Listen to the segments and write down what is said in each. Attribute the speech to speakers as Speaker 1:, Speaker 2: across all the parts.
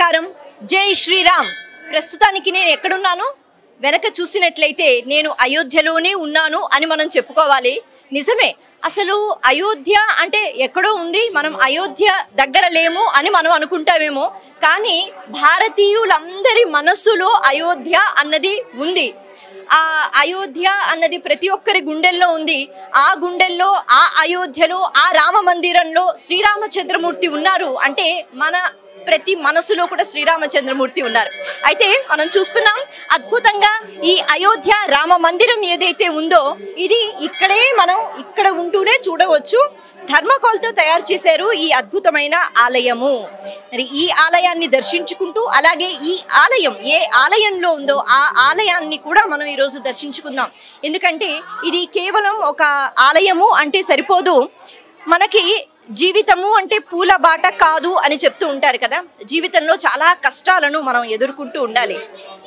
Speaker 1: నమస్కారం. జై శ్రీరామ్. ప్రస్తుతానికి నేను ఎక్కడున్నాను? వెనక చూసినట్లయితే నేను అయోధ్యలోనే ఉన్నాను అని మనం చెప్పుకోవాలి. నిజమే. అసలు అయోధ్య అంటే ఎక్కడో ఉంది, మనం అయోధ్య దగ్గర లేము అని మనం అనుకుంటామేమో, కానీ భారతీయులందరి మనస్సులో అయోధ్య అన్నది ఉంది. ఆ అయోధ్య అన్నది ప్రతి ఒక్కరి గుండెల్లో ఉంది. ఆ గుండెల్లో, ఆ అయోధ్యలో, ఆ రామ మందిరంలో శ్రీరామచంద్రమూర్తి ఉన్నారు అంటే మన ప్రతి మనసులో కూడా శ్రీరామచంద్రమూర్తి ఉన్నారు. అయితే మనం చూస్తున్నాం అద్భుతంగా ఈ అయోధ్య రామ మందిరం ఏదైతే ఉందో ఇది మనం ఇక్కడ ఉంటూనే చూడవచ్చు. ధర్మకోల్తో తయారు చేశారు ఈ అద్భుతమైన ఆలయము. మరి ఈ ఆలయాన్ని దర్శించుకుంటూ అలాగే ఈ ఆలయం ఏ ఆలయంలో ఉందో ఆ ఆలయాన్ని కూడా మనం ఈరోజు దర్శించుకుందాం. ఎందుకంటే ఇది కేవలం ఒక ఆలయము అంటే సరిపోదు. మనకి జీవితము అంటే పూల బాట కాదు అని చెప్తూ ఉంటారు కదా. జీవితంలో చాలా కష్టాలను మనం ఎదుర్కొంటూ ఉండాలి.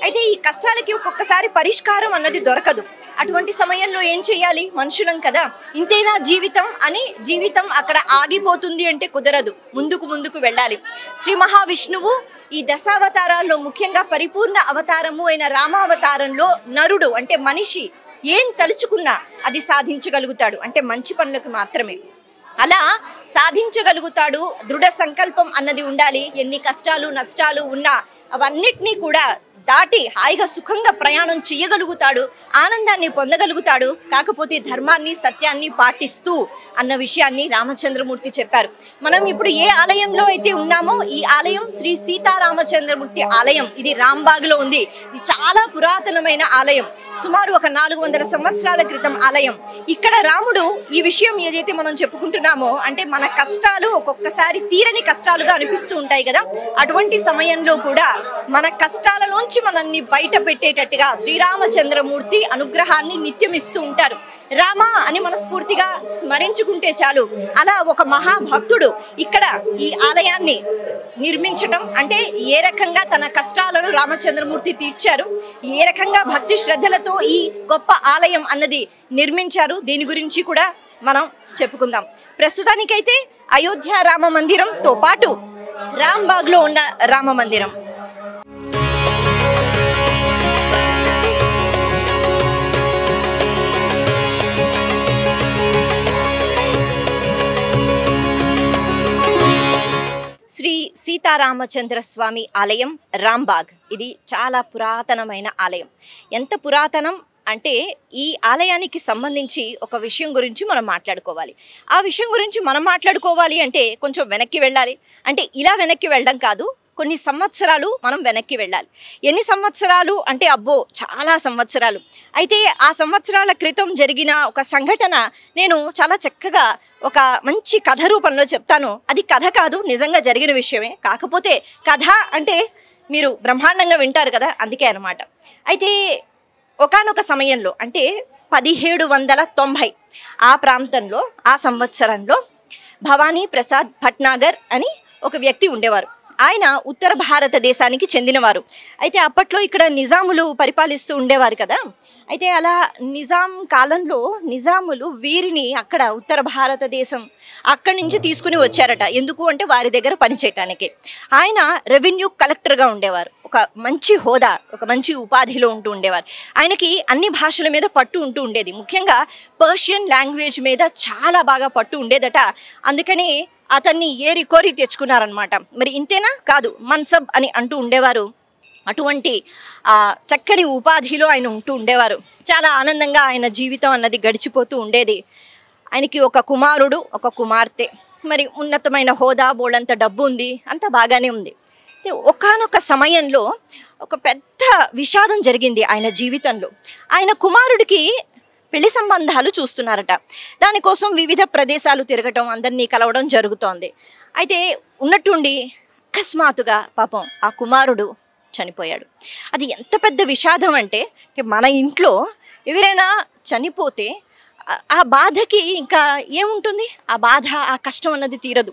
Speaker 1: అయితే ఈ కష్టాలకి ఒక్కొక్కసారి పరిష్కారం అన్నది దొరకదు. అటువంటి సమయంలో ఏం చేయాలి? మనుషులం కదా, ఇంతేనా జీవితం అని జీవితం అక్కడ ఆగిపోతుంది అంటే కుదరదు. ముందుకు వెళ్ళాలి. శ్రీ మహావిష్ణువు ఈ దశావతారాల్లో ముఖ్యంగా పరిపూర్ణ అవతారము అయిన రామావతారంలో నరుడు అంటే మనిషి ఏం తలుచుకున్నా అది సాధించగలుగుతాడు. అంటే మంచి పనులకు మాత్రమే అలా సాధించగలుగుతాడు. దృఢ సంకల్పం అన్నది ఉండాలి. ఎన్ని కష్టాలు నష్టాలు ఉన్నా అవన్నిటినీ కూడా దాటి హాయిగా సుఖంగా ప్రయాణం చేయగలుగుతాడు, ఆనందాన్ని పొందగలుగుతాడు. కాకపోతే ధర్మాన్ని సత్యాన్ని పాటిస్తూ అన్న విషయాన్ని రామచంద్రమూర్తి చెప్పారు. మనం ఇప్పుడు ఏ ఆలయంలో అయితే ఉన్నామో ఈ ఆలయం శ్రీ సీతారామచంద్రమూర్తి ఆలయం. ఇది రాంబాగ్లో ఉంది. ఇది చాలా పురాతనమైన ఆలయం. సుమారు ఒక 400 సంవత్సరాల క్రితం ఆలయం. ఇక్కడ రాముడు ఈ విషయం ఏదైతే మనం చెప్పుకుంటున్నామో అంటే మన కష్టాలు ఒక్కొక్కసారి తీరని కష్టాలుగా అనిపిస్తూ ఉంటాయి కదా, అటువంటి సమయంలో కూడా మన కష్టాలలోంచి మనల్ని బయట పెట్టేటట్టుగా శ్రీరామచంద్రమూర్తి అనుగ్రహాన్ని నిత్యం ఇస్తూ ఉంటారు. రామ అని మనస్ఫూర్తిగా స్మరించుకుంటే చాలు. అలా ఒక మహాభక్తుడు ఇక్కడ ఈ ఆలయాన్ని నిర్మించడం అంటే ఏ రకంగా తన కష్టాలను రామచంద్రమూర్తి తీర్చారు, ఏ రకంగా భక్తి శ్రద్ధలతో ఈ గొప్ప ఆలయం అన్నది నిర్మించారు, దీని గురించి కూడా మనం చెప్పుకుందాం. ప్రస్తుతానికైతే అయోధ్య రామ మందిరంతో పాటు రాంబాగ్లో ఉన్న రామ మందిరం. శ్రీ సీతారామచంద్ర స్వామి ఆలయం రాంబాగ్. ఇది చాలా పురాతనమైన ఆలయం. ఎంత పురాతనం అంటే ఈ ఆలయానికి సంబంధించి ఒక విషయం గురించి మనం మాట్లాడుకోవాలి. ఆ విషయం గురించి మనం మాట్లాడుకోవాలి అంటే కొంచెం వెనక్కి వెళ్ళాలి. అంటే ఇలా వెనక్కి వెళ్ళడం కాదు, కొన్ని సంవత్సరాలు మనం వెనక్కి వెళ్ళాలి. ఎన్ని సంవత్సరాలు అంటే అబ్బో చాలా సంవత్సరాలు. అయితే ఆ సంవత్సరాల క్రితం జరిగిన ఒక సంఘటన నేను చాలా చక్కగా ఒక మంచి కథ రూపంలో చెప్తాను. అది కథ కాదు, నిజంగా జరిగిన విషయమే. కాకపోతే కథ అంటే మీరు బ్రహ్మాండంగా వింటారు కదా, అందుకే అన్నమాట. అయితే ఒకానొక సమయంలో అంటే 1790 ఆ ప్రాంతంలో ఆ సంవత్సరంలో భవానీ ప్రసాద్ భట్నాగర్ అని ఒక వ్యక్తి ఉండేవారు. ఆయన ఉత్తర భారతదేశానికి చెందినవారు. అయితే అప్పట్లో ఇక్కడ నిజాములు పరిపాలిస్తూ ఉండేవారు కదా. అయితే అలా నిజాం కాలంలో నిజాములు వీరిని అక్కడ ఉత్తర భారతదేశం అక్కడి నుంచి తీసుకుని వచ్చారట. ఎందుకు అంటే వారి దగ్గర పనిచేయటానికి. ఆయన రెవెన్యూ కలెక్టర్గా ఉండేవారు. ఒక మంచి హోదా, ఒక మంచి ఉపాధిలో ఉంటూ ఉండేవారు. ఆయనకి అన్ని భాషల మీద పట్టు ఉంటూ ఉండేది. ముఖ్యంగా పర్షియన్ లాంగ్వేజ్ మీద చాలా బాగా పట్టు ఉండేదట. అందుకని అతన్ని ఏరి కోరి తెచ్చుకున్నారనమాట. మరి ఇంతేనా కాదు, మన్సబ్ అని అంటూ ఉండేవారు. అటువంటి చక్కని ఉపాధిలో ఆయన ఉంటూ ఉండేవారు. చాలా ఆనందంగా ఆయన జీవితం అన్నది గడిచిపోతూ ఉండేది. ఆయనకి ఒక కుమారుడు, ఒక కుమార్తె. మరి ఉన్నతమైన హోదా, బోళ్ళంత డబ్బు ఉంది, అంత బాగానే ఉంది. ఒకానొక సమయంలో ఒక పెద్ద విషాదం జరిగింది ఆయన జీవితంలో. ఆయన కుమారుడికి పెళ్లి సంబంధాలు చూస్తున్నారట. దానికోసం వివిధ ప్రదేశాలు తిరగటం, అందరినీ కలవడం జరుగుతోంది. అయితే ఉన్నట్టుండి అకస్మాత్తుగా పాపం ఆ కుమారుడు చనిపోయాడు. అది ఎంత పెద్ద విషాదం అంటే మన ఇంట్లో ఎవరైనా చనిపోతే ఆ బాధకి ఇంకా ఏముంటుంది, ఆ బాధ ఆ కష్టం అన్నది తీరదు.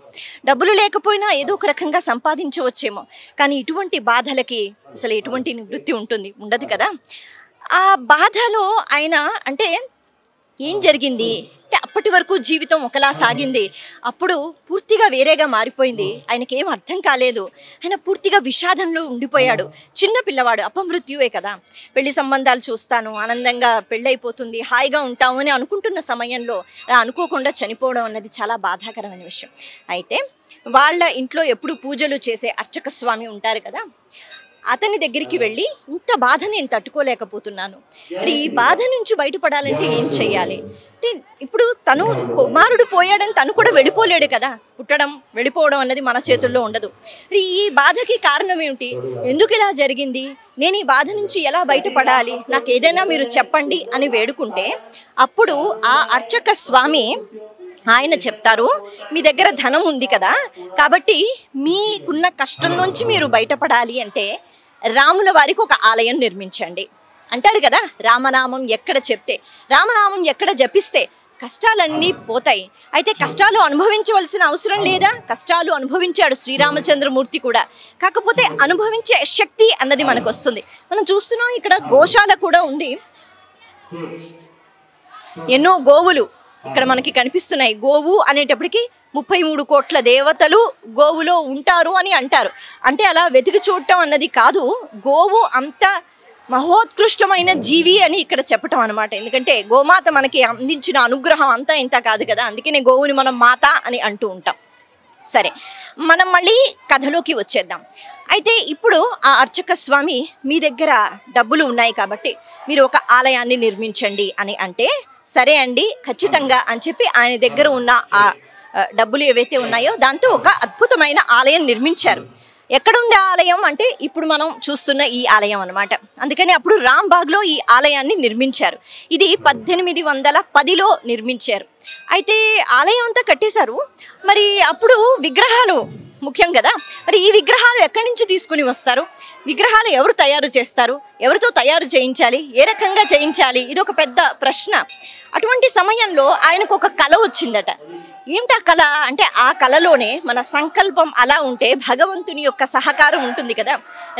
Speaker 1: డబ్బులు లేకపోయినా ఏదో ఒక రకంగా సంపాదించవచ్చేమో, కానీ ఇటువంటి బాధలకి అసలు ఎటువంటి నివృత్తి ఉంటుంది? ఉండదు కదా. ఆ బాధలో ఆయన అంటే ఏం జరిగింది, అప్పటి వరకు జీవితం ఒకలా సాగింది, అప్పుడు పూర్తిగా వేరేగా మారిపోయింది. ఆయనకి ఏం అర్థం కాలేదు. ఆయన పూర్తిగా విషాదంలో ఉండిపోయాడు. చిన్న పిల్లవాడు, అపమృత్యువే కదా. పెళ్లి సంబంధాలు చూస్తాను, ఆనందంగా పెళ్ళైపోతుంది, హాయిగా ఉంటాము అని అనుకుంటున్న సమయంలో అనుకోకుండా చనిపోవడం అన్నది చాలా బాధాకరమైన విషయం. అయితే వాళ్ళ ఇంట్లో ఎప్పుడు పూజలు చేసే అర్చక స్వామి ఉంటారు కదా, అతని దగ్గరికి వెళ్ళి ఇంత బాధ నేను తట్టుకోలేకపోతున్నాను, మరి ఈ బాధ నుంచి బయటపడాలంటే ఏం చెయ్యాలి అంటే, ఇప్పుడు తను కుమారుడు పోయాడని తను కూడా వెళ్ళిపోలేడు కదా, పుట్టడం వెళ్ళిపోవడం అన్నది మన చేతుల్లో ఉండదు. మరి ఈ బాధకి కారణం ఏమిటి, ఎందుకు ఇలా జరిగింది, నేను ఈ బాధ నుంచి ఎలా బయటపడాలి, నాకు ఏదైనా మీరు చెప్పండి అని వేడుకుంటే, అప్పుడు ఆ అర్చక స్వామి ఆయన చెప్తారు, మీ దగ్గర ధనం ఉంది కదా, కాబట్టి మీకున్న కష్టం నుంచి మీరు బయటపడాలి అంటే రాముల వారికి ఒక ఆలయం నిర్మించండి అంటారు కదా. రామనామం ఎక్కడ చెప్తే, రామనామం ఎక్కడ జపిస్తే కష్టాలన్నీ పోతాయి. అయితే కష్టాలు అనుభవించవలసిన అవసరం లేదా, కష్టాలు అనుభవించాడు శ్రీరామచంద్రమూర్తి కూడా, కాకపోతే అనుభవించే శక్తి అన్నది మనకు వస్తుంది. మనం చూస్తున్నాం ఇక్కడ గోశాల కూడా ఉంది, ఎన్నో గోవులు ఇక్కడ మనకి కనిపిస్తున్నాయి. గోవు అనేటప్పటికి 33 కోట్ల దేవతలు గోవులో ఉంటారు అని అంటారు. అంటే అలా వెతికి చూడటం అన్నది కాదు, గోవు అంత మహోత్కృష్టమైన జీవి అని ఇక్కడ చెప్పటం అనమాట. ఎందుకంటే గోమాత మనకి అందించిన అనుగ్రహం అంతా ఇంత కాదు కదా, అందుకనే గోవుని మనం మాత అని అంటూ ఉంటాం. సరే, మనం మళ్ళీ కథలోకి వచ్చేద్దాం. అయితే ఇప్పుడు ఆ అర్చక స్వామి మీ దగ్గర డబ్బులు ఉన్నాయి కాబట్టి మీరు ఒక ఆలయాన్ని నిర్మించండి అని అంటే, సరే అండి ఖచ్చితంగా అని చెప్పి ఆయన దగ్గర ఉన్న ఆ డబ్బులు ఏవైతే ఉన్నాయో దాంతో ఒక అద్భుతమైన ఆలయం నిర్మించారు. ఎక్కడుంది ఆలయం అంటే ఇప్పుడు మనం చూస్తున్న ఈ ఆలయం అనమాట. అందుకని అప్పుడు రాంబాగ్లో ఈ ఆలయాన్ని నిర్మించారు. ఇది 1810లో నిర్మించారు. అయితే ఆలయం అంతా కట్టేశారు. మరి అప్పుడు విగ్రహాలు ముఖ్యం కదా, మరి ఈ విగ్రహాలు ఎక్కడి నుంచి తీసుకుని వస్తారు, విగ్రహాలు ఎవరు తయారు చేస్తారు, ఎవరితో తయారు చేయించాలి, ఏ రకంగా చేయించాలి, ఇది ఒక పెద్ద ప్రశ్న. అటువంటి సమయంలో ఆయనకు ఒక కళ వచ్చిందట. ఏమిటా కళ అంటే, ఆ కళలోనే మన సంకల్పం అలా ఉంటే భగవంతుని యొక్క సహకారం ఉంటుంది కదా.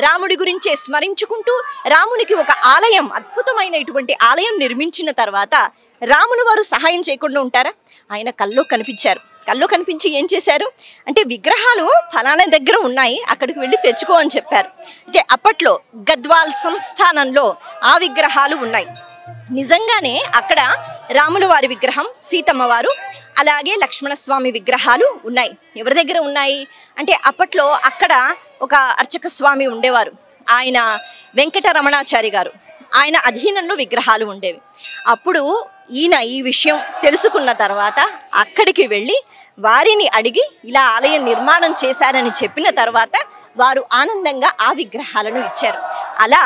Speaker 1: రాముడి గురించే స్మరించుకుంటూ రామునికి ఒక ఆలయం, అద్భుతమైన ఇటువంటి ఆలయం నిర్మించిన తర్వాత రాములు వారు సహాయం చేయకుండా ఉంటారా, ఆయన కల్లో కనిపించారు. కల్లో కనిపించి ఏం చేశారు అంటే, విగ్రహాలు ఫలానా దగ్గర ఉన్నాయి, అక్కడికి వెళ్ళి తెచ్చుకో అని చెప్పారు. అంటే అప్పట్లో గద్వాల్ సంస్థానంలో ఆ విగ్రహాలు ఉన్నాయి. నిజంగానే అక్కడ రాముల వారి విగ్రహం, సీతమ్మ వారు, అలాగే లక్ష్మణస్వామి విగ్రహాలు ఉన్నాయి. ఎవరి దగ్గర ఉన్నాయి అంటే, అప్పట్లో అక్కడ ఒక అర్చక స్వామి ఉండేవారు, ఆయన వెంకటరమణాచారి గారు, ఆయన అధీనంలో విగ్రహాలు ఉండేవి. అప్పుడు ఈయన ఈ విషయం తెలుసుకున్న తర్వాత అక్కడికి వెళ్ళి వారిని అడిగి ఇలా ఆలయం నిర్మాణం చేశారని చెప్పిన తర్వాత వారు ఆనందంగా ఆ విగ్రహాలను ఇచ్చారు. అలా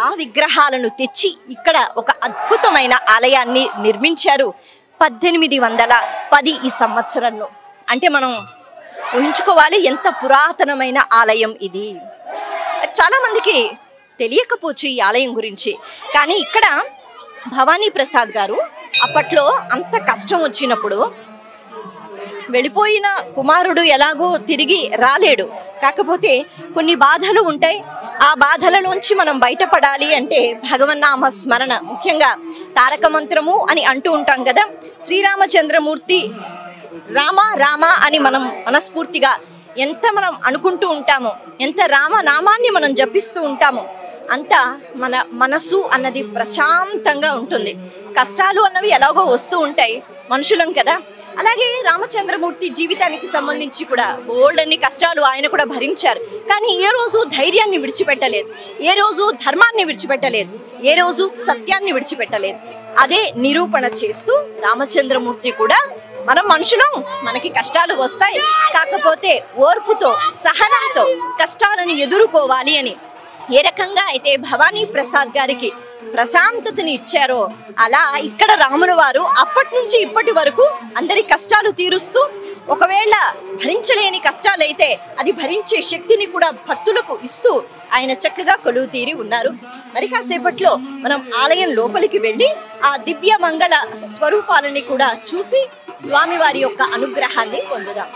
Speaker 1: ఆ విగ్రహాలను తెచ్చి ఇక్కడ ఒక అద్భుతమైన ఆలయాన్ని నిర్మించారు 1810 ఈ సంవత్సరంలో. అంటే మనం ఊహించుకోవాలి ఎంత పురాతనమైన ఆలయం ఇది. చాలామందికి తెలియకపోవచ్చు ఈ ఆలయం గురించి. కానీ ఇక్కడ భవానీ ప్రసాద్ గారు అప్పట్లో అంత కష్టం వచ్చినప్పుడు, వెళ్ళిపోయిన కుమారుడు ఎలాగో తిరిగి రాలేడు, కాకపోతే కొన్ని బాధలు ఉంటాయి, ఆ బాధలలోంచి మనం బయటపడాలి అంటే భగవన్నామ స్మరణ, ముఖ్యంగా తారక మంత్రము అని అంటూ ఉంటాం కదా. శ్రీరామచంద్రమూర్తి రామ రామ అని మనం మనస్ఫూర్తిగా ఎంత మనం అనుకుంటూ ఉంటామో, ఎంత రామనామాన్ని మనం జపిస్తూ ఉంటామో అంత మన మనసు అన్నది ప్రశాంతంగా ఉంటుంది. కష్టాలు అన్నవి ఎలాగో వస్తూ ఉంటాయి, మనుషులం కదా. అలాగే రామచంద్రమూర్తి జీవితానికి సంబంధించి కూడా బోల్డన్ని కష్టాలు ఆయన కూడా భరించారు. కానీ ఏ రోజు ధైర్యాన్ని విడిచిపెట్టలేదు, ఏ రోజు ధర్మాన్ని విడిచిపెట్టలేదు, ఏ రోజు సత్యాన్ని విడిచిపెట్టలేదు. అదే నిరూపణ చేస్తూ రామచంద్రమూర్తి కూడా మనం మనుషులం, మనకి కష్టాలు వస్తాయి, కాకపోతే ఓర్పుతో సహనంతో కష్టాలను ఎదుర్కోవాలి అని ఏ రకంగా అయితే భవానీ ప్రసాద్ గారికి ప్రశాంతతని ఇచ్చారో, అలా ఇక్కడ రాముల వారు అప్పటి నుంచి ఇప్పటి వరకు అందరి కష్టాలు తీరుస్తూ, ఒకవేళ భరించలేని కష్టాలైతే అది భరించే శక్తిని కూడా భక్తులకు ఇస్తూ ఆయన చక్కగా కొలువు తీరి ఉన్నారు. మరి కాసేపట్లో మనం ఆలయం లోపలికి వెళ్ళి ఆ దివ్య మంగళ స్వరూపాలని కూడా చూసి స్వామివారి యొక్క అనుగ్రహాన్ని పొందుదాం.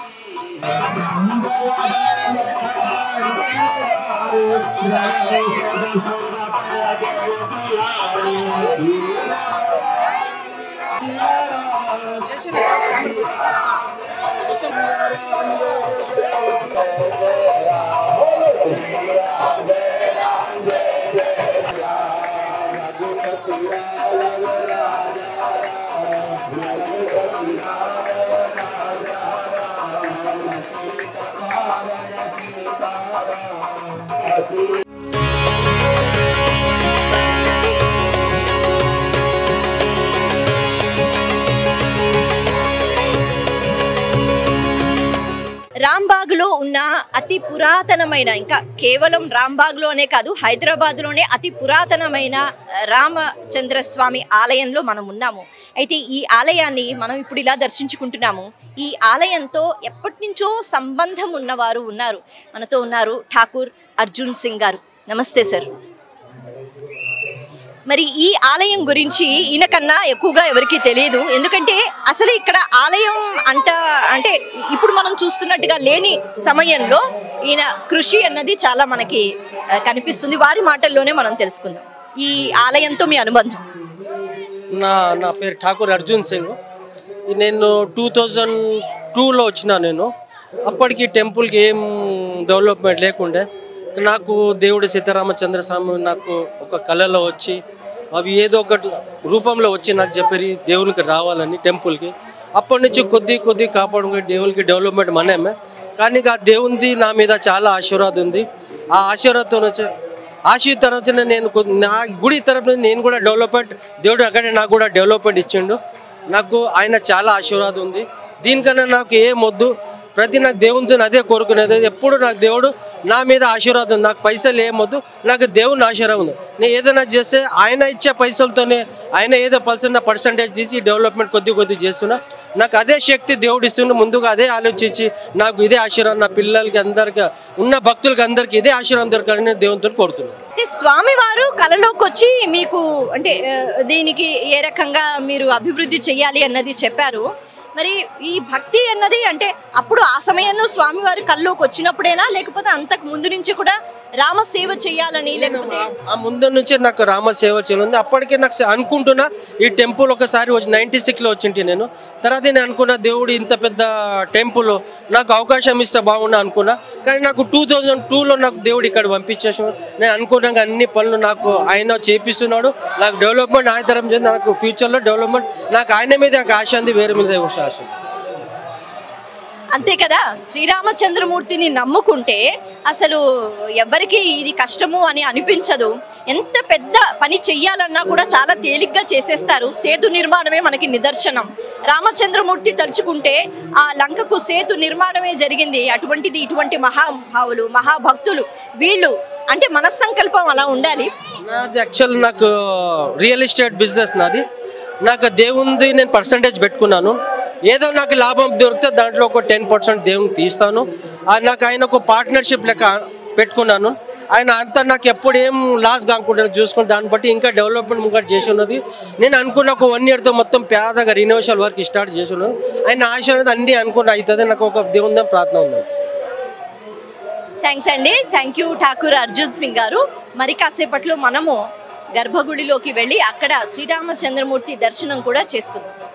Speaker 1: రాంబాగ్లో ఉన్న అతి పురాతనమైన, ఇంకా కేవలం రాంబాగ్లోనే కాదు హైదరాబాద్లోనే అతి పురాతనమైన రామచంద్రస్వామి ఆలయంలో మనం ఉన్నాము. అయితే ఈ ఆలయాన్ని మనం ఇప్పుడు ఇలా దర్శించుకుంటున్నాము. ఈ ఆలయంతో ఎప్పటి నుంచో సంబంధం ఉన్నవారు ఉన్నారు. మనతో ఉన్నారు ఠాకూర్ అర్జున్ సింగ్ గారు. నమస్తే సార్. మరి ఈ ఆలయం గురించి ఈయన కన్నా ఎక్కువగా ఎవరికి తెలియదు. ఎందుకంటే అసలు ఇక్కడ ఆలయం అంటే ఇప్పుడు మనం చూస్తున్నట్టుగా లేని సమయంలో ఈయన కృషి అన్నది చాలా మనకి కనిపిస్తుంది. వారి మాటల్లోనే మనం తెలుసుకుందాం ఈ ఆలయంతో మీ అనుబంధం.
Speaker 2: నా పేరు ఠాకూర్ అర్జున్ సింగ్. నేను 2002లో వచ్చినా. నేను అప్పటికి టెంపుల్కి ఏం డెవలప్మెంట్ లేకుండే. నాకు దేవుడు సీతారామచంద్ర స్వామి నాకు ఒక కళలో వచ్చి అవి ఏదో ఒకటి రూపంలో వచ్చి నాకు చెప్పారు దేవునికి రావాలని టెంపుల్కి. అప్పటి నుంచి కొద్ది కాపాడుకుని దేవునికి డెవలప్మెంట్ మనమే. కానీ ఆ దేవునిది నా మీద చాలా ఆశీర్వాదం ఉంది. ఆ ఆశీర్వాదంతో నేను నా గుడి తరపున నేను కూడా డెవలప్మెంట్, దేవుడు అక్కడే నాకు కూడా డెవలప్మెంట్ ఇచ్చిండు. నాకు ఆయన చాలా ఆశీర్వాదం ఉంది. దీనికన్నా నాకు ఏం వద్దు. ప్రతి నాకు దేవునితో అదే కోరుకునేది. ఎప్పుడు నాకు దేవుడు నా మీద ఆశీర్వాదం. నాకు పైసలు ఏమొద్దు, నాకు దేవుని ఆశీర్వాదం ఉంది. నేను ఏదైనా చేస్తే ఆయన ఇచ్చే పైసలతోనే ఆయన ఏదో పర్సంటేజ్ తీసి డెవలప్మెంట్ కొద్ది చేస్తున్నా. నాకు అదే శక్తి దేవుడు ఇస్తున్నా. ముందుగా అదే ఆలోచించి నాకు ఇదే ఆశీర్వాదం, నా పిల్లలకి అందరికీ ఉన్న భక్తులకి అందరికీ ఇదే ఆశీర్వాదం దొరకాలని దేవునితో కోరుతున్నాను.
Speaker 1: స్వామివారు కళలోకి వచ్చి మీకు అంటే దీనికి ఏ రకంగా మీరు అభివృద్ధి చేయాలి అన్నది చెప్పారు. మరి ఈ భక్తి అన్నది అంటే అప్పుడు ఆ సమయంలో స్వామివారి కల్లోకి వచ్చినప్పుడేనా, లేకపోతే అంతకు ముందు నుంచి కూడా రామసేవ చేయాలని, లేకపోతే
Speaker 2: ఆ ముందు నుంచే నాకు రామసేవ చేయాలి. అప్పటికే నాకు అనుకుంటున్నా ఈ టెంపుల్ ఒకసారి 96లో వచ్చింటి నేను. తర్వాత నేను అనుకున్నా దేవుడు ఇంత పెద్ద టెంపుల్ నాకు అవకాశం ఇస్తే బాగున్నా అనుకున్నా. కానీ నాకు 2002లో నాకు దేవుడు ఇక్కడ పంపించేసి నేను అనుకున్నాక అన్ని పనులు నాకు ఆయన చేపిస్తున్నాడు. నాకు డెవలప్మెంట్ ఆయన తరం చేసి నాకు ఫ్యూచర్లో డెవలప్మెంట్ నాకు ఆయన మీద నాకు ఆశ ఉంది, వేరే మీద ఆశ.
Speaker 1: అంతే కదా, శ్రీరామచంద్రమూర్తిని నమ్ముకుంటే అసలు ఎవరికి ఇది కష్టము అని అనిపించదు. ఎంత పెద్ద పని చెయ్యాలన్నా కూడా చాలా తేలిగ్గా చేసేస్తారు. సేతు నిర్మాణమే మనకి నిదర్శనం. రామచంద్రమూర్తి తలుచుకుంటే ఆ లంకకు సేతు నిర్మాణమే జరిగింది. అటువంటిది ఇటువంటి మహాభావులు, మహాభక్తులు వీళ్ళు అంటే మనస్సంకల్పం అలా ఉండాలి.
Speaker 2: నాది యాక్చువల్ నాకు రియల్ ఎస్టేట్ బిజినెస్ నాది. నాకు దేవుంది నేను పర్సంటేజ్ పెట్టుకున్నాను. ఏదో నాకు లాభం దొరికితే దాంట్లో ఒక 10% దేవునికి తీస్తాను. నాకు ఆయన ఒక పార్ట్నర్షిప్ లెక్క పెట్టుకున్నాను. ఆయన అంతా నాకు ఎప్పుడు ఏం లాస్ కాకుండా చూసుకుని దాన్ని బట్టి ఇంకా డెవలప్మెంట్ ఇంకా చేసి ఉన్నది. నేను అనుకున్న ఒక 1 yearతో మొత్తం పేదగా రినోవేషన్ వర్క్ స్టార్ట్ చేసి ఉన్నాను. ఆయన ఆశ అనేది అన్నీ అనుకుని అవుతుంది. నాకు ఒక దేవుని ప్రార్థన ఉంది.
Speaker 1: థ్యాంక్స్ అండి. థ్యాంక్ యూ ఠాకూర్ అర్జున్ సింగ్ గారు. మరి కాసేపట్లో మనము గర్భగుడిలోకి వెళ్ళి అక్కడ శ్రీరామచంద్రమూర్తి దర్శనం కూడా చేసుకుందాం.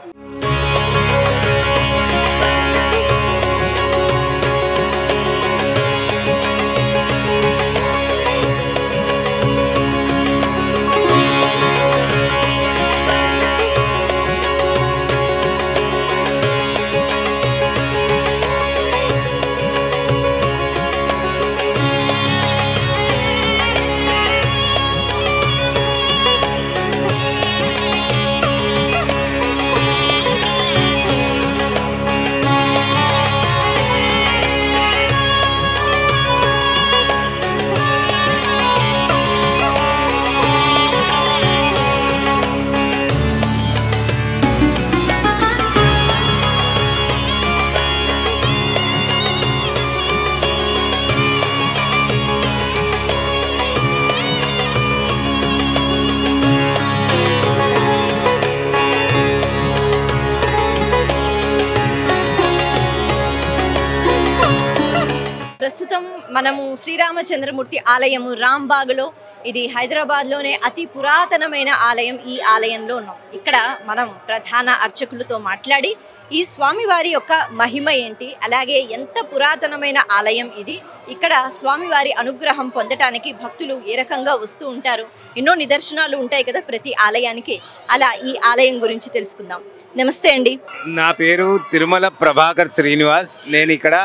Speaker 1: మనము శ్రీరామచంద్రమూర్తి ఆలయము రాంబాగ్లో, ఇది హైదరాబాద్లోనే అతి పురాతనమైన ఆలయం. ఈ ఆలయంలో ఉన్నాం. ఇక్కడ మనం ప్రధాన అర్చకులతో మాట్లాడి ఈ స్వామివారి యొక్క మహిమ ఏంటి, అలాగే ఎంత పురాతనమైన ఆలయం ఇది, ఇక్కడ స్వామివారి అనుగ్రహం పొందటానికి భక్తులు ఏ రకంగా వస్తూ ఉంటారు, ఎన్నో నిదర్శనాలు ఉంటాయి కదా ప్రతి ఆలయానికి. అలా ఈ ఆలయం గురించి తెలుసుకుందాం. నమస్తే అండి.
Speaker 3: నా పేరు తిరుమల ప్రభాకర్ శ్రీనివాస్. నేను ఇక్కడ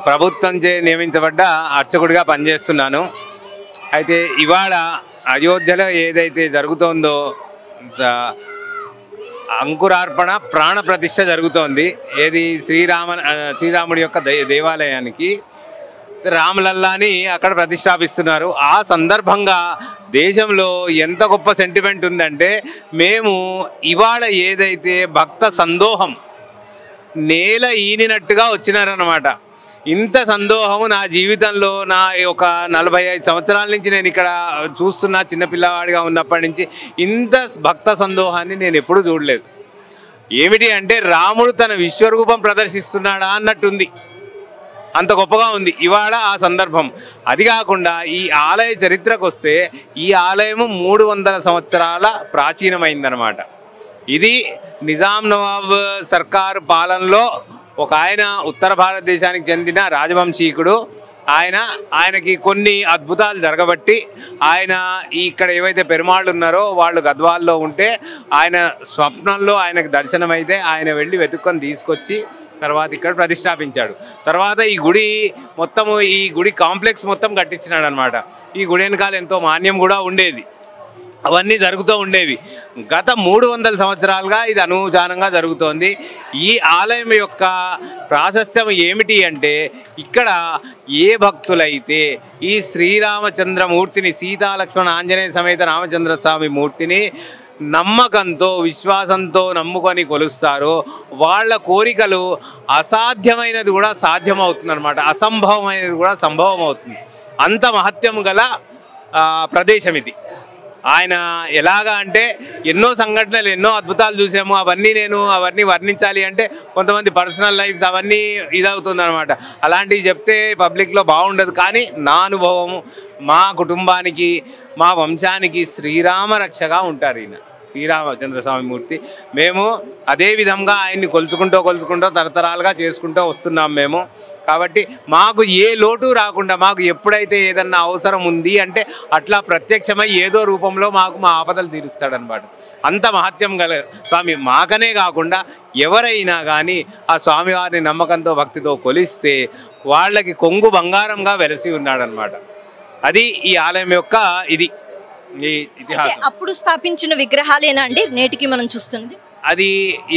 Speaker 3: ప్రభుత్వంచే నియమించబడ్డ అర్చకుడిగా పనిచేస్తున్నాను. అయితే ఇవాళ అయోధ్యలో ఏదైతే జరుగుతోందో అంకురార్పణ ప్రాణ ప్రతిష్ఠ జరుగుతోంది. ఏది శ్రీరాముడి యొక్క దేవాలయానికి రామలల్లాని అక్కడ ప్రతిష్టాపిస్తున్నారు. ఆ సందర్భంగా దేశంలో ఎంత గొప్ప సెంటిమెంట్ ఉందంటే, మేము ఇవాళ ఏదైతే భక్త సందోహం నేల ఈనినట్టుగా వచ్చినారన్నమాట. ఇంత సందోహము నా జీవితంలో నా ఒక 45 సంవత్సరాల నుంచి నేను ఇక్కడ చూస్తున్నా. చిన్నపిల్లవాడిగా ఉన్నప్పటి నుంచి ఇంత భక్త సందోహాన్ని నేను ఎప్పుడూ చూడలేదు. ఏమిటి అంటే, రాముడు తన విశ్వరూపం ప్రదర్శిస్తున్నాడా అన్నట్టుంది. అంత గొప్పగా ఉంది ఇవాళ ఆ సందర్భం. అది కాకుండా ఈ ఆలయ చరిత్రకు వస్తే, ఈ ఆలయము 300 సంవత్సరాల ప్రాచీనమైందనమాట. ఇది నిజాం నవాబ్ సర్కార్ పాలనలో ఒక ఆయన ఉత్తర భారతదేశానికి చెందిన రాజవంశీకుడు. ఆయనకి కొన్ని అద్భుతాలు జరగబట్టి ఆయన ఇక్కడ ఏవైతే పెరుమాళ్ళు ఉన్నారో వాళ్ళు గద్వాల్లో ఉంటే, ఆయన స్వప్నంలో ఆయనకు దర్శనమైతే ఆయన వెళ్ళి వెతుక్కొని తీసుకొచ్చి తర్వాత ఇక్కడ ప్రతిష్టాపించాడు. తర్వాత ఈ గుడి కాంప్లెక్స్ మొత్తం కట్టించినాడు అనమాట. ఈ గుడి వెనకాల ఎంతో మాన్యం కూడా ఉండేది. అవన్నీ జరుగుతూ ఉండేవి. గత 300 సంవత్సరాలుగా ఇది అనూచానంగా జరుగుతోంది. ఈ ఆలయం యొక్క ప్రాశస్త్యం ఏమిటి అంటే, ఇక్కడ ఏ భక్తులైతే ఈ శ్రీరామచంద్రమూర్తిని, సీతాలక్ష్మణ ఆంజనేయ సమేత రామచంద్ర స్వామి మూర్తిని నమ్మకంతో విశ్వాసంతో నమ్ముకొని కొలుస్తారో వాళ్ళ కోరికలు అసాధ్యమైనది కూడా సాధ్యమవుతుంది అనమాట. అసంభవమైనది కూడా సంభవం అవుతుంది. అంత మహత్యం గల ప్రదేశం ఇది. ఆయన ఎలాగా అంటే, ఎన్నో సంఘటనలు, ఎన్నో అద్భుతాలు చూసాము. అవన్నీ వర్ణించాలి అంటే కొంతమంది పర్సనల్ లైఫ్స్ అవన్నీ ఇదవుతుంది అనమాట. అలాంటివి చెప్తే పబ్లిక్లో బాగుండదు. కానీ నా అనుభవము, మా కుటుంబానికి, మా వంశానికి శ్రీరామ రక్షగా ఉంటారు ఈయన శ్రీరామచంద్రస్వామి మూర్తి. మేము అదే విధంగా ఆయన్ని కొలుచుకుంటూ తరతరాలుగా చేసుకుంటూ వస్తున్నాం మేము. కాబట్టి మాకు ఏ లోటు రాకుండా, మాకు ఎప్పుడైతే ఏదన్నా అవసరం ఉంది అంటే అట్లా ప్రత్యక్షమై ఏదో రూపంలో మాకు మా ఆపదలు తీరుస్తాడనమాట. అంత మహత్యం గల స్వామి. మాకనే కాకుండా ఎవరైనా కానీ ఆ స్వామివారిని నమ్మకంతో భక్తితో కొలిస్తే వాళ్ళకి కొంగు బంగారంగా వెలసి ఉన్నాడనమాట. అది ఈ ఆలయం యొక్క ఈ ఇతిహాసం.
Speaker 1: అప్పుడు స్థాపించిన విగ్రహాలేనా అండి నేటికి మనం చూస్తుంది?
Speaker 3: అది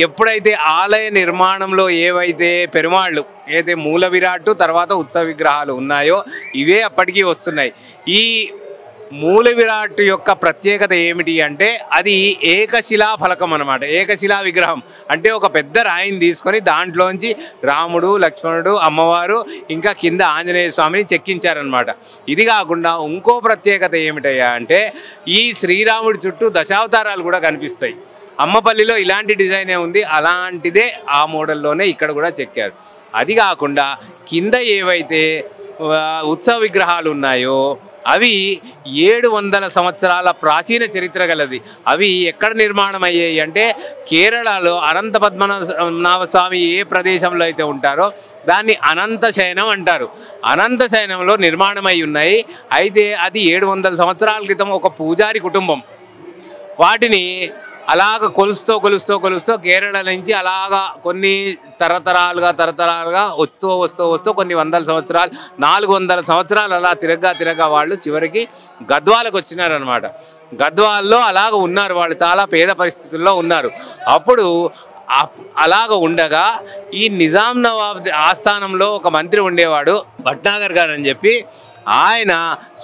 Speaker 3: ఎప్పుడైతే ఆలయ నిర్మాణంలో ఏవైతే పెరుమాళ్ళు, ఏదైతే మూల విరాట్టు తర్వాత ఉత్సవ విగ్రహాలు ఉన్నాయో ఇవే అప్పటికీ వస్తున్నాయి. ఈ మూల విరాట్ యొక్క ప్రత్యేకత ఏమిటి అంటే, అది ఏకశిలా ఫలకం అనమాట. ఏకశిలా విగ్రహం అంటే ఒక పెద్ద రాయిని తీసుకొని దాంట్లోంచి రాముడు, లక్ష్మణుడు, అమ్మవారు, ఇంకా కింద ఆంజనేయ స్వామిని చెక్కించారనమాట. ఇది కాకుండా ఇంకో ప్రత్యేకత ఏమిటయ్యా అంటే, ఈ శ్రీరాముడి చుట్టూ దశావతారాలు కూడా కనిపిస్తాయి. అమ్మపల్లిలో ఇలాంటి డిజైనే ఉంది, అలాంటిదే ఆ మోడల్లోనే ఇక్కడ కూడా చెక్కారు. అది కాకుండా కింద ఏవైతే ఉత్సవ విగ్రహాలు ఉన్నాయో అవి 700 సంవత్సరాల ప్రాచీన చరిత్ర గలది. అవి ఎక్కడ నిర్మాణం అయ్యాయి అంటే, కేరళలో అనంత పద్మనాభ స్వామి ఏ ప్రదేశంలో అయితే ఉంటారో దాన్ని అనంత శయనం అంటారు. అనంత శయనంలో నిర్మాణం అయి ఉన్నాయి. అయితే అది 700 సంవత్సరాల క్రితం ఒక పూజారి కుటుంబం వాటిని అలాగ కొలుస్తూ కేరళ నుంచి అలాగా కొన్ని తరతరాలుగా వస్తూ కొన్ని 100 సంవత్సరాలు, 400 సంవత్సరాలు అలా తిరగ్గా వాళ్ళు చివరికి గద్వాలకు వచ్చినారనమాట. గద్వాల్లో అలాగ ఉన్నారు వాళ్ళు, చాలా పేద పరిస్థితుల్లో ఉన్నారు. అప్పుడు అలాగ ఉండగా ఈ నిజాం నవాబ్ ఆస్థానంలో ఒక మంత్రి ఉండేవాడు, భట్నాగర్ గారు అని చెప్పి. ఆయన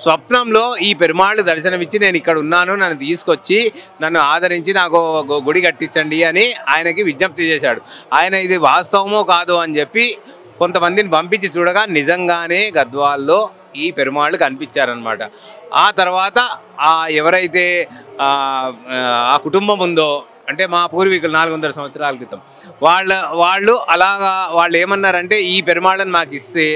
Speaker 3: స్వప్నంలో ఈ పెరుమాళ్ళు దర్శనమిచ్చి, నేను ఇక్కడ ఉన్నాను, నన్ను తీసుకొచ్చి నన్ను ఆదరించి నాకు గుడి కట్టించండి అని ఆయనకి విజ్ఞప్తి చేశాడు. ఆయన ఇది వాస్తవమో కాదో అని చెప్పి కొంతమందిని పంపించి చూడగా నిజంగానే గద్వాల్లో ఈ పెరుమాళ్ళు కనిపించారనమాట. ఆ తర్వాత ఎవరైతే ఆ కుటుంబం ఉందో అంటే మా పూర్వీకులు 400 సంవత్సరాల క్రితం వాళ్ళు అలాగా వాళ్ళు ఏమన్నారంటే ఈ పెరుమాళ్ళని మాకు ఇస్తే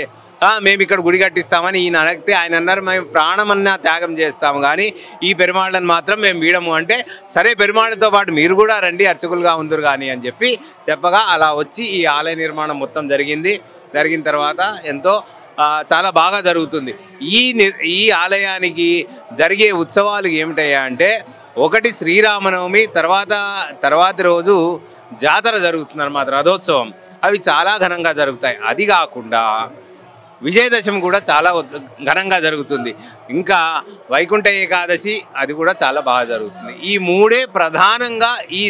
Speaker 3: మేము ఇక్కడ గుడి కట్టిస్తామని ఈయన అడిగితే ఆయన అన్నారు మేము ప్రాణమన్నా త్యాగం చేస్తాము కానీ ఈ పెరుమాళ్ళని మాత్రం మేము వీడము అంటే సరే పెరుమాళ్ళతో పాటు మీరు కూడా రండి అర్చకులుగా ఉందరు కానీ అని చెప్పగా అలా వచ్చి ఈ ఆలయ నిర్మాణం మొత్తం జరిగిన తర్వాత ఎంతో చాలా బాగా జరుగుతుంది. ఈ ఆలయానికి జరిగే ఉత్సవాలు ఏమిటయ్యా అంటే ఒకటి శ్రీరామనవమి, తర్వాతి రోజు జాతర జరుగుతుంది అన్నమాట, రథోత్సవం. అవి చాలా ఘనంగా జరుగుతాయి. అది కాకుండా విజయదశమి కూడా చాలా ఘనంగా జరుగుతుంది. ఇంకా వైకుంఠ ఏకాదశి అది కూడా చాలా బాగా జరుగుతుంది. ఈ మూడే ప్రధానంగా ఈ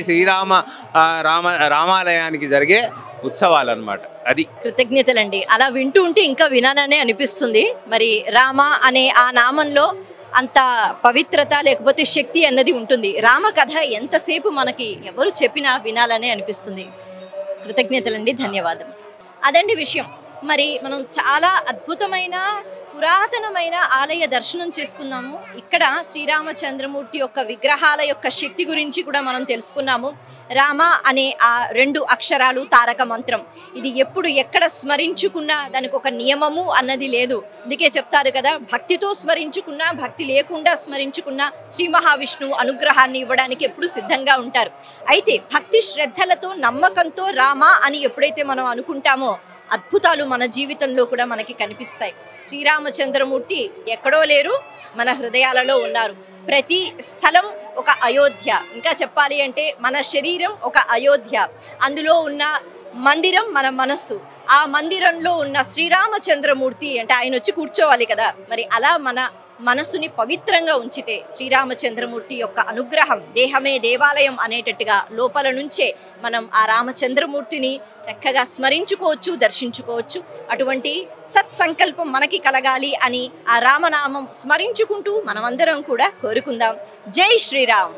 Speaker 3: రామాలయానికి జరిగే ఉత్సవాలు అన్నమాట. అది
Speaker 1: కృతజ్ఞతలండి. అలా వింటూ ఉంటే ఇంకా వినాలనే అనిపిస్తుంది. మరి రామ అనే ఆ నామంలో అంత పవిత్రత లేకపోతే శక్తి అన్నది ఉంటుంది. రామ కథ ఎంతసేపు మనకి ఎవరు చెప్పినా వినాలనే అనిపిస్తుంది. కృతజ్ఞతలండి, ధన్యవాదం. అదండి విషయం. మరి మనం చాలా అద్భుతమైన పురాతనమైన ఆలయ దర్శనం చేసుకున్నాము. ఇక్కడ శ్రీరామచంద్రమూర్తి యొక్క విగ్రహాల యొక్క శక్తి గురించి కూడా మనం తెలుసుకున్నాము. రామ అనే ఆ 2 అక్షరాలు తారక మంత్రం. ఇది ఎప్పుడు ఎక్కడ స్మరించుకున్నా దానికి ఒక నియమము అన్నది లేదు. అందుకే చెప్తారు కదా, భక్తితో స్మరించుకున్నా భక్తి లేకుండా స్మరించుకున్నా శ్రీ మహావిష్ణువు అనుగ్రహాన్ని ఇవ్వడానికి ఎప్పుడు సిద్ధంగా ఉంటారు. అయితే భక్తి శ్రద్ధలతో నమ్మకంతో రామ అని ఎప్పుడైతే మనం అనుకుంటామో అద్భుతాలు మన జీవితంలో కూడా మనకి కనిపిస్తాయి. శ్రీరామచంద్రమూర్తి ఎక్కడో లేరు, మన హృదయాలలో ఉన్నారు. ప్రతి స్థలం ఒక అయోధ్య. ఇంకా చెప్పాలి అంటే మన శరీరం ఒక అయోధ్య. అందులో ఉన్న మందిరం మన మనస్సు. ఆ మందిరంలో ఉన్న శ్రీరామచంద్రమూర్తి అంటే ఆయన వచ్చి కూర్చోవాలి కదా. మరి అలా మన మనసుని పవిత్రంగా ఉంచితే శ్రీరామచంద్రమూర్తి యొక్క అనుగ్రహం దేహమే దేవాలయం అనేటట్టుగా లోపల నుంచే మనం ఆ రామచంద్రమూర్తిని చక్కగా స్మరించుకోవచ్చు, దర్శించుకోవచ్చు. అటువంటి సత్సంకల్పం మనకి కలగాలి అని ఆ రామనామం స్మరించుకుంటూ మనమందరం కూడా కోరుకుందాం. జై శ్రీరామ్.